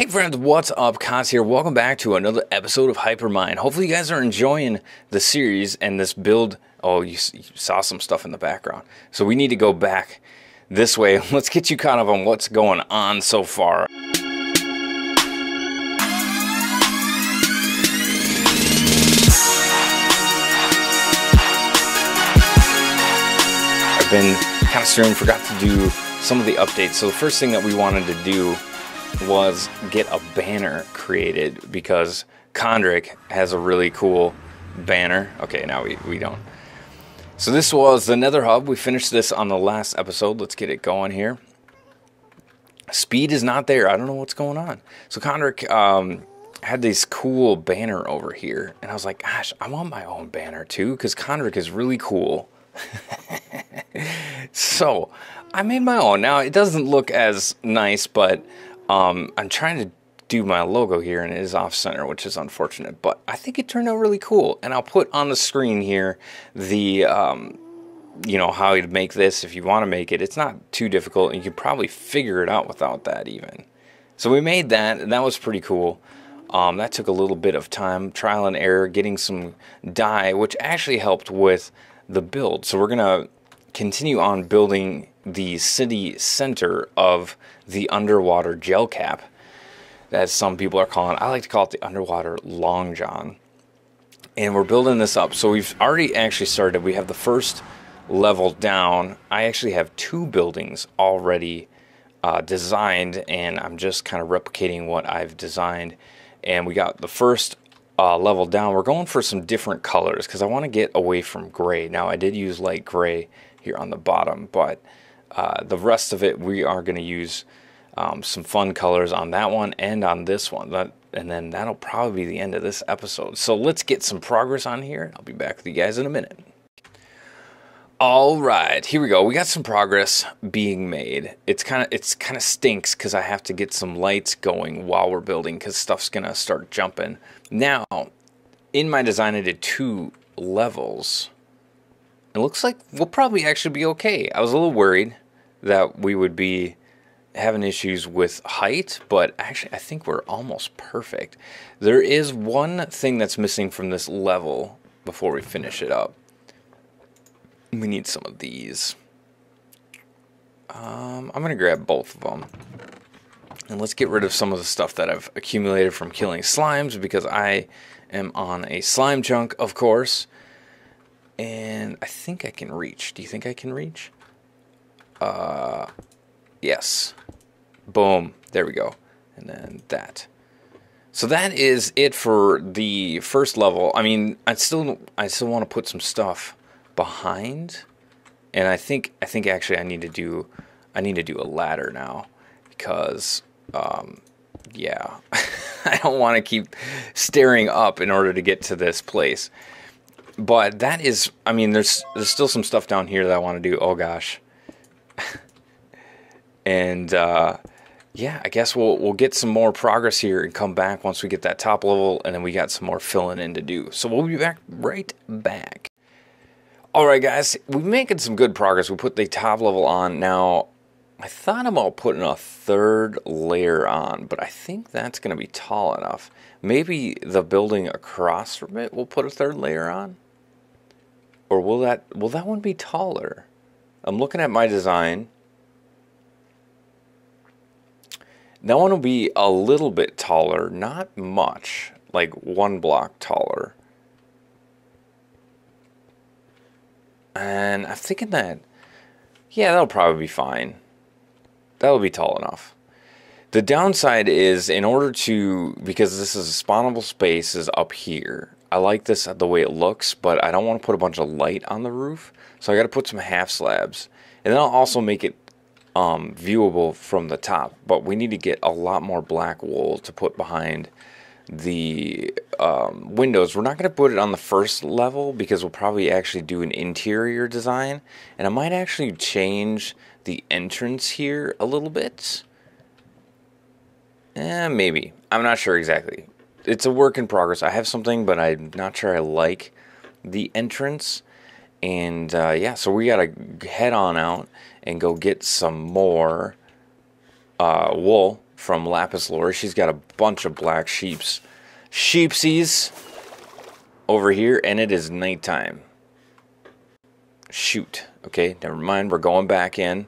Hey friends, what's up? Kaz here. Welcome back to another episode of Hypermine. Hopefully you guys are enjoying the series and this build. Oh, you saw some stuff in the background. So we need to go back this way. Let's get you caught up on what's going on so far. I've been kind of steering, forgot to do some of the updates. So the first thing that we wanted to do was get a banner created because Kondrick has a really cool banner. Okay, now we don't. So this was the Nether Hub. We finished this on the last episode. Let's get it going here. Speed is not there. I don't know what's going on. So Kondrick had this cool banner over here. And I was like, gosh, I want my own banner too because Kondrick is really cool. So I made my own. Now it doesn't look as nice, but I'm trying to do my logo here, and it is off-center, which is unfortunate, but I think it turned out really cool. And I'll put on the screen here the, you know, how you'd make this if you want to make it. It's not too difficult, and you could probably figure it out without that even. So we made that, and that was pretty cool. That took a little bit of time, trial and error, getting some dye, which actually helped with the build. So we're going to continue on building the city center of the underwater gel cap, as some people are calling it. I like to call it the underwater long john. And we're building this up. So we've already actually started. We have the first level down. I actually have 2 buildings already designed, and I'm just kind of replicating what I've designed. And we got the first level down. We're going for some different colors because I want to get away from gray. Now I did use light gray here on the bottom, but the rest of it we are going to use some fun colors on that one and on this one. And then that'll probably be the end of this episode. So let's get some progress on here. I'll be back with you guys in a minute. All right, here we go. We got some progress being made. It's kind of stinks because I have to get some lights going while we're building because stuff's gonna start jumping. Now, in my design, I did 2 levels. It looks like we'll probably actually be okay. I was a little worried that we would be having issues with height, but actually I think we're almost perfect. There is one thing that's missing from this level before we finish it up. We need some of these. I'm going to grab both of them. And let's get rid of some of the stuff that I've accumulated from killing slimes because I am on a slime chunk, of course. And I think I can reach. Do you think I can reach? Yes. Boom. There we go. And then that. So that is it for the first level. I mean, I still want to put some stuff behind. And I think actually I need to do a ladder now because yeah. I don't want to keep staring up in order to get to this place. But that is, I mean, there's still some stuff down here that I want to do. Oh gosh. And yeah, I guess we'll get some more progress here and come back once we get that top level, and then we got some more filling in to do. So we'll be back right back. All right, guys, we're making some good progress. We put the top level on. Now, I thought about putting a 3rd layer on, but I think that's going to be tall enough. Maybe the building across from it will put a 3rd layer on? Or will that one be taller? I'm looking at my design. That one will be a little bit taller, not much, like 1 block taller. And I'm thinking that, yeah, that'll probably be fine. That'll be tall enough. The downside is, in order to, because this is a spawnable space is up here. I like this the way it looks, but I don't want to put a bunch of light on the roof. So I got to put some half slabs. And then I'll also make it viewable from the top. But we need to get a lot more black wool to put behind the windows. We're not going to put it on the first level because we'll probably actually do an interior design. And I might actually change the entrance here a little bit. Maybe. I'm not sure exactly. It's a work in progress. I have something, but I'm not sure I like the entrance. And yeah, so we got to head on out and go get some more wool from Lapis Lore. She's got a bunch of black sheepsies over here, and it is nighttime. Shoot. Okay, never mind. We're going back in.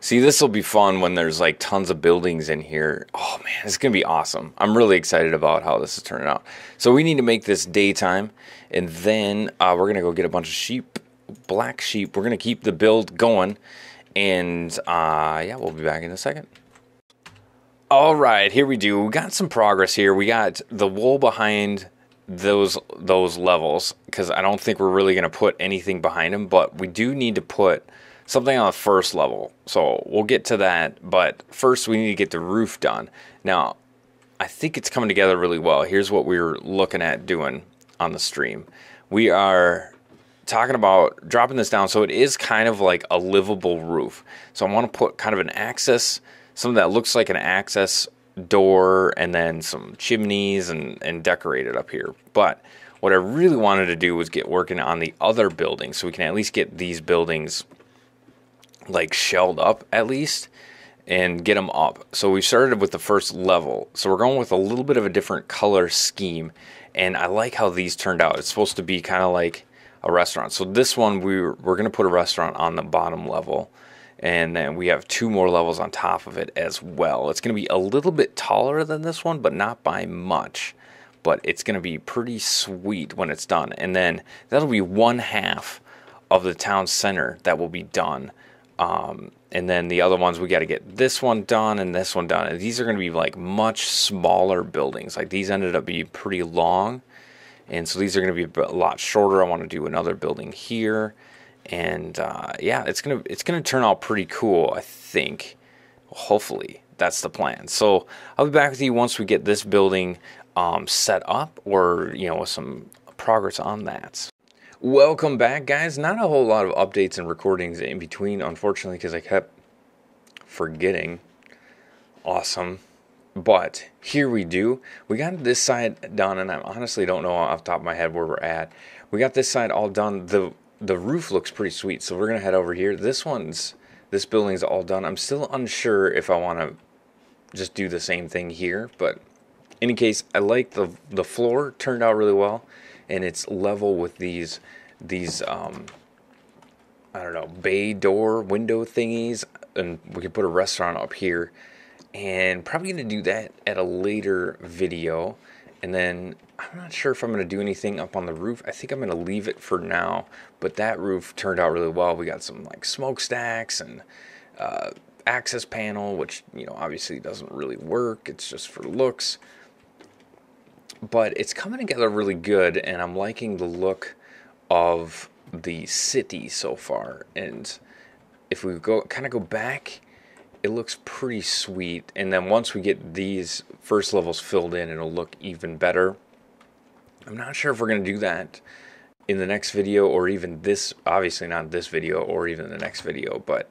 See, this will be fun when there's like tons of buildings in here. Oh man, it's going to be awesome. I'm really excited about how this is turning out. So we need to make this daytime, and then we're going to go get a bunch of sheep, black sheep. We're going to keep the build going, and yeah, we'll be back in a second. All right, here we do. We got some progress here. We got the wool behind those levels, because I don't think we're really going to put anything behind them, but we do need to put something on the first level. So we'll get to that, but first we need to get the roof done. Now, I think it's coming together really well. Here's what we were looking at doing on the stream. We are talking about dropping this down so it is kind of like a livable roof. So I want to put kind of an access, something that looks like an access door, and then some chimneys and decorate it up here. But what I really wanted to do was get working on the other buildings, so we can at least get these buildings like shelled up at least and get them up. So we started with the first level. So we're going with a little bit of a different color scheme, and I like how these turned out. It's supposed to be kind of like a restaurant. So this one we're going to put a restaurant on the bottom level, and then we have 2 more levels on top of it as well. It's going to be a little bit taller than this one, but not by much. But it's going to be pretty sweet when it's done. And then that'll be 1/2 of the town center that will be done. And then the other ones, we got to get this one done and this one done. And these are going to be like much smaller buildings. Like these ended up being pretty long, and so these are going to be a lot shorter. I want to do another building here, and yeah, it's gonna turn out pretty cool, I think. Hopefully, that's the plan. So I'll be back with you once we get this building set up, or with some progress on that. Welcome back, guys. Not a whole lot of updates and recordings in between, unfortunately, because I kept forgetting. Awesome. But here we do. We got this side done, and I honestly don't know off the top of my head where we're at. We got this side all done. The roof looks pretty sweet, so we're going to head over here. This building's all done. I'm still unsure if I want to just do the same thing here, but in any case, I like the floor. Turned out really well. And it's level with these I don't know, bay door window thingies, and we can put a restaurant up here, and probably going to do that at a later video. And then I'm not sure if I'm going to do anything up on the roof. I think I'm going to leave it for now, but that roof turned out really well. We got some like smokestacks and access panel, which obviously doesn't really work. It's just for looks. But it's coming together really good, and I'm liking the look of the city so far. And if we go back, it looks pretty sweet. And then once we get these first levels filled in, it'll look even better. I'm not sure if we're going to do that in the next video, or even this, obviously not this video, or even the next video. But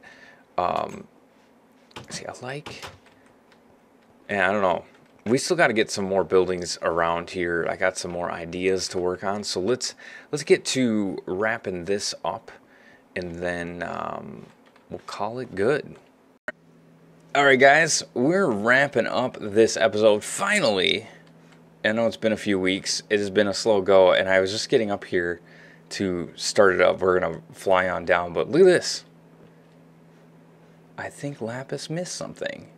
see, and I don't know. We still got to get some more buildings around here. I got some more ideas to work on. So let's get to wrapping this up, and then we'll call it good. All right, guys, we're wrapping up this episode finally. I know it's been a few weeks. It has been a slow go, and I was just getting up here to start it up. We're going to fly on down, but look at this. I think Lapis missed something.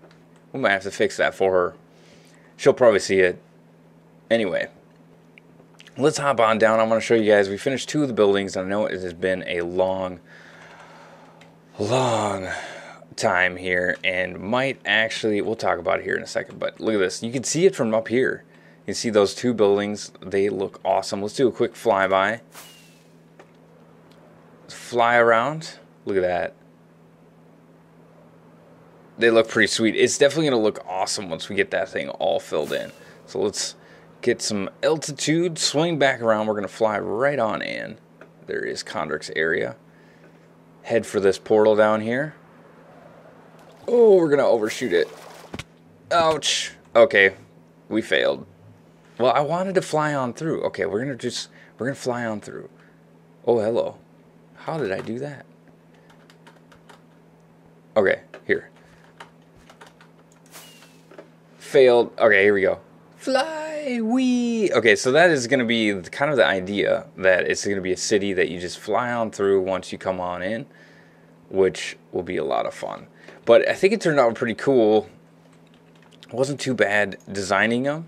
We might have to fix that for her. She'll probably see it. Anyway, let's hop on down. I want to show you guys. We finished 2 of the buildings. I know it has been a long time here, and might actually, we'll talk about it here in a second, but look at this. You can see it from up here. You can see those 2 buildings. They look awesome. Let's do a quick flyby. Let's fly around. Look at that. They look pretty sweet. It's definitely going to look awesome once we get that thing all filled in. So let's get some altitude, swing back around. We're going to fly right on in. There is Condrick's area. Head for this portal down here. Oh, we're going to overshoot it. Ouch. Okay, we failed. Well, I wanted to fly on through. Okay, we're going to fly on through. Oh, hello. How did I do that? Okay, here. Failed. Okay, here we go. Fly, wee. Okay, so that is going to be kind of the idea, that it's going to be a city that you just fly on through once you come on in, which will be a lot of fun. But I think it turned out pretty cool. It wasn't too bad designing them,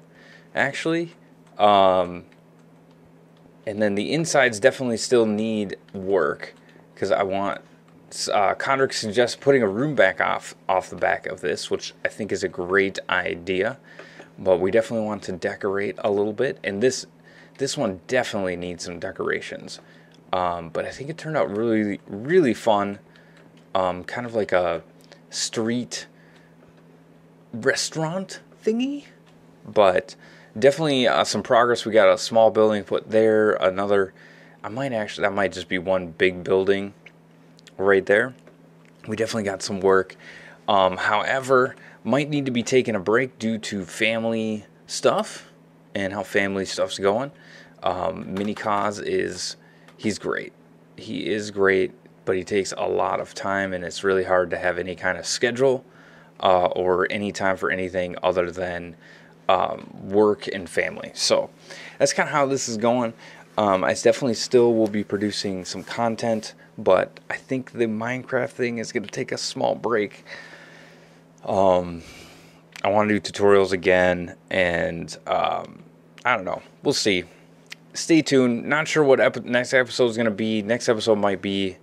actually. And then the insides definitely still need work, because I want... Condrick suggests putting a room back off the back of this, which I think is a great idea. But we definitely want to decorate a little bit, and this one definitely needs some decorations. But I think it turned out really, really fun. Kind of like a street restaurant thingy. But definitely some progress. We got a small building put there. Another, that might just be one big building right there. We definitely got some work. However, might need to be taking a break due to family stuff and how family stuff's going. Mini Kaz he's great. He is great, but he takes a lot of time, and it's really hard to have any kind of schedule or any time for anything other than work and family. So that's kind of how this is going. I definitely still will be producing some content, but I think the Minecraft thing is going to take a small break. I want to do tutorials again, and I don't know. We'll see. Stay tuned. Not sure what next episode is going to be. Next episode might be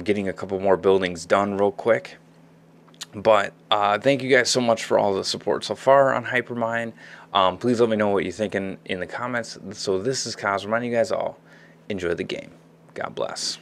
getting a couple more buildings done real quick. But thank you guys so much for all the support so far on Hypermine. Please let me know what you're thinking in the comments. So this is Kaz reminding you guys all, enjoy the game. God bless.